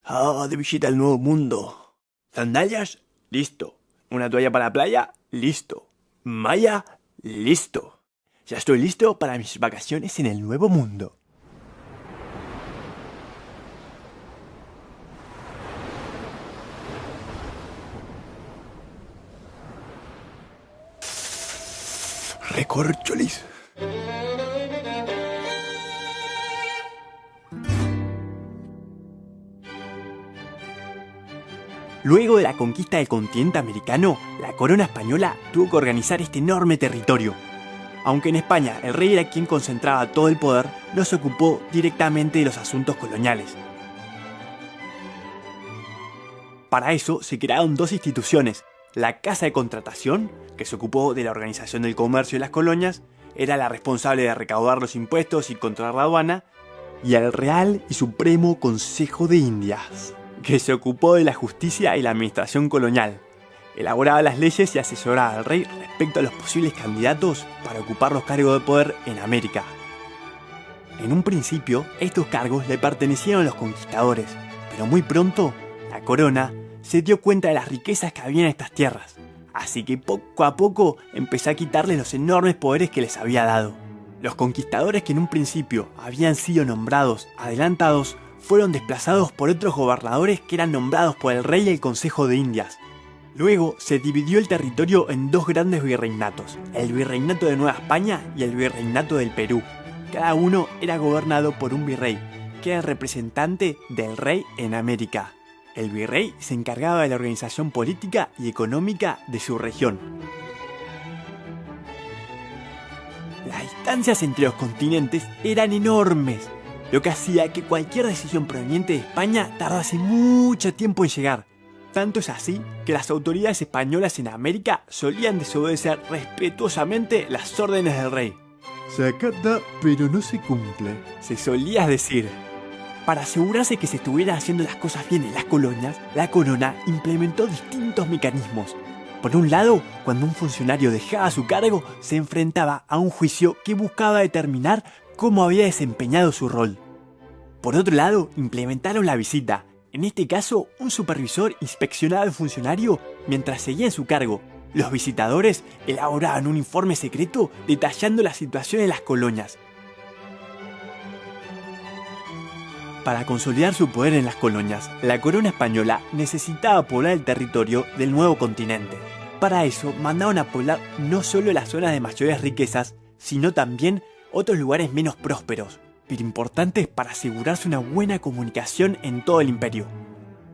Ah, de visita al nuevo mundo. ¿Sandalias? Listo. ¿Una toalla para la playa? Listo. ¿Malla? Listo. Ya estoy listo para mis vacaciones en el nuevo mundo. Recorcholis. Luego de la conquista del continente americano, la corona española tuvo que organizar este enorme territorio. Aunque en España el rey era quien concentraba todo el poder, no se ocupó directamente de los asuntos coloniales. Para eso se crearon dos instituciones. La Casa de Contratación, que se ocupó de la organización del comercio de las colonias, era la responsable de recaudar los impuestos y controlar la aduana, y el Real y Supremo Consejo de Indias, que se ocupó de la justicia y la administración colonial. Elaboraba las leyes y asesoraba al rey respecto a los posibles candidatos para ocupar los cargos de poder en América. En un principio, estos cargos le pertenecieron a los conquistadores, pero muy pronto, la corona se dio cuenta de las riquezas que había en estas tierras, así que poco a poco empezó a quitarles los enormes poderes que les había dado. Los conquistadores que en un principio habían sido nombrados adelantados fueron desplazados por otros gobernadores que eran nombrados por el rey y el Consejo de Indias. Luego se dividió el territorio en dos grandes virreinatos, el Virreinato de Nueva España y el Virreinato del Perú. Cada uno era gobernado por un virrey, que era el representante del rey en América. El virrey se encargaba de la organización política y económica de su región. Las distancias entre los continentes eran enormes, lo que hacía que cualquier decisión proveniente de España tardase mucho tiempo en llegar. Tanto es así que las autoridades españolas en América solían desobedecer respetuosamente las órdenes del rey. Se acata, pero no se cumple, se solía decir. Para asegurarse que se estuvieran haciendo las cosas bien en las colonias, la corona implementó distintos mecanismos. Por un lado, cuando un funcionario dejaba su cargo, se enfrentaba a un juicio que buscaba determinar cómo había desempeñado su rol. Por otro lado, implementaron la visita. En este caso, un supervisor inspeccionaba al funcionario mientras seguía en su cargo. Los visitadores elaboraban un informe secreto detallando la situación en las colonias. Para consolidar su poder en las colonias, la corona española necesitaba poblar el territorio del nuevo continente. Para eso, mandaron a poblar no solo las zonas de mayores riquezas, sino también otros lugares menos prósperos, pero importantes para asegurarse una buena comunicación en todo el imperio.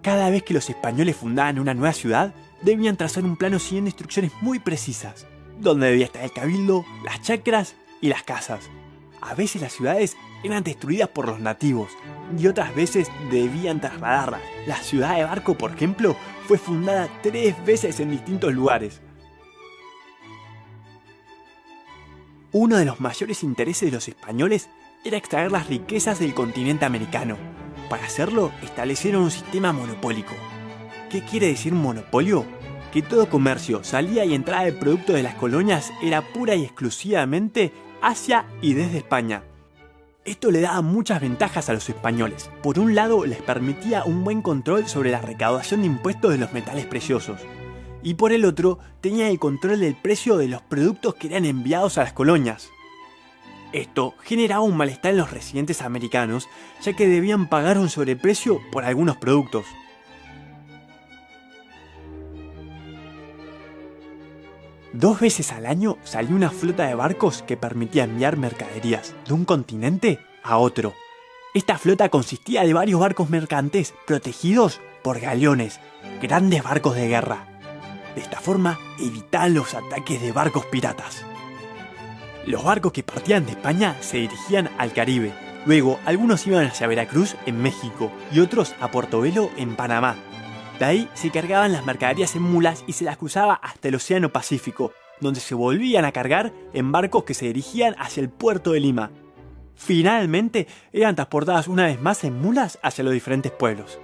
Cada vez que los españoles fundaban una nueva ciudad, debían trazar un plano siguiendo instrucciones muy precisas, donde debía estar el cabildo, las chacras y las casas. A veces las ciudades eran destruidas por los nativos y otras veces debían trasladarlas. La ciudad de Barco, por ejemplo, fue fundada 3 veces en distintos lugares. Uno de los mayores intereses de los españoles era extraer las riquezas del continente americano. Para hacerlo, establecieron un sistema monopólico. ¿Qué quiere decir monopolio? Que todo comercio, salida y entrada de productos de las colonias era pura y exclusivamente hacia y desde España. Esto le daba muchas ventajas a los españoles. Por un lado, les permitía un buen control sobre la recaudación de impuestos de los metales preciosos. Y por el otro, tenían el control del precio de los productos que eran enviados a las colonias. Esto generaba un malestar en los residentes americanos, ya que debían pagar un sobreprecio por algunos productos. Dos veces al año salía una flota de barcos que permitía enviar mercaderías de un continente a otro. Esta flota consistía de varios barcos mercantes protegidos por galeones, grandes barcos de guerra. De esta forma evitaban los ataques de barcos piratas. Los barcos que partían de España se dirigían al Caribe. Luego, algunos iban hacia Veracruz en México y otros a Portobelo en Panamá. De ahí se cargaban las mercaderías en mulas y se las cruzaba hasta el Océano Pacífico, donde se volvían a cargar en barcos que se dirigían hacia el puerto de Lima. Finalmente, eran transportadas una vez más en mulas hacia los diferentes pueblos.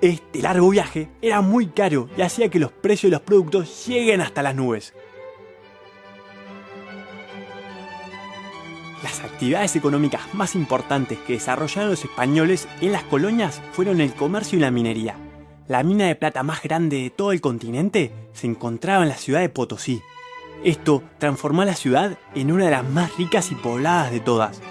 Este largo viaje era muy caro y hacía que los precios de los productos lleguen hasta las nubes. Las actividades económicas más importantes que desarrollaron los españoles en las colonias fueron el comercio y la minería. La mina de plata más grande de todo el continente se encontraba en la ciudad de Potosí. Esto transformó a la ciudad en una de las más ricas y pobladas de todas.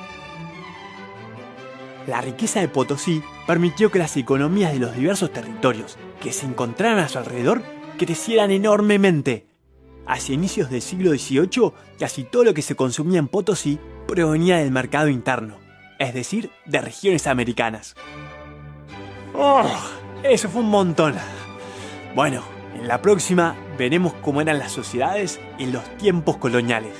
La riqueza de Potosí permitió que las economías de los diversos territorios que se encontraban a su alrededor crecieran enormemente. Hacia inicios del siglo XVIII, casi todo lo que se consumía en Potosí provenía del mercado interno, es decir, de regiones americanas. ¡Oh! Eso fue un montón. Bueno, en la próxima veremos cómo eran las sociedades en los tiempos coloniales.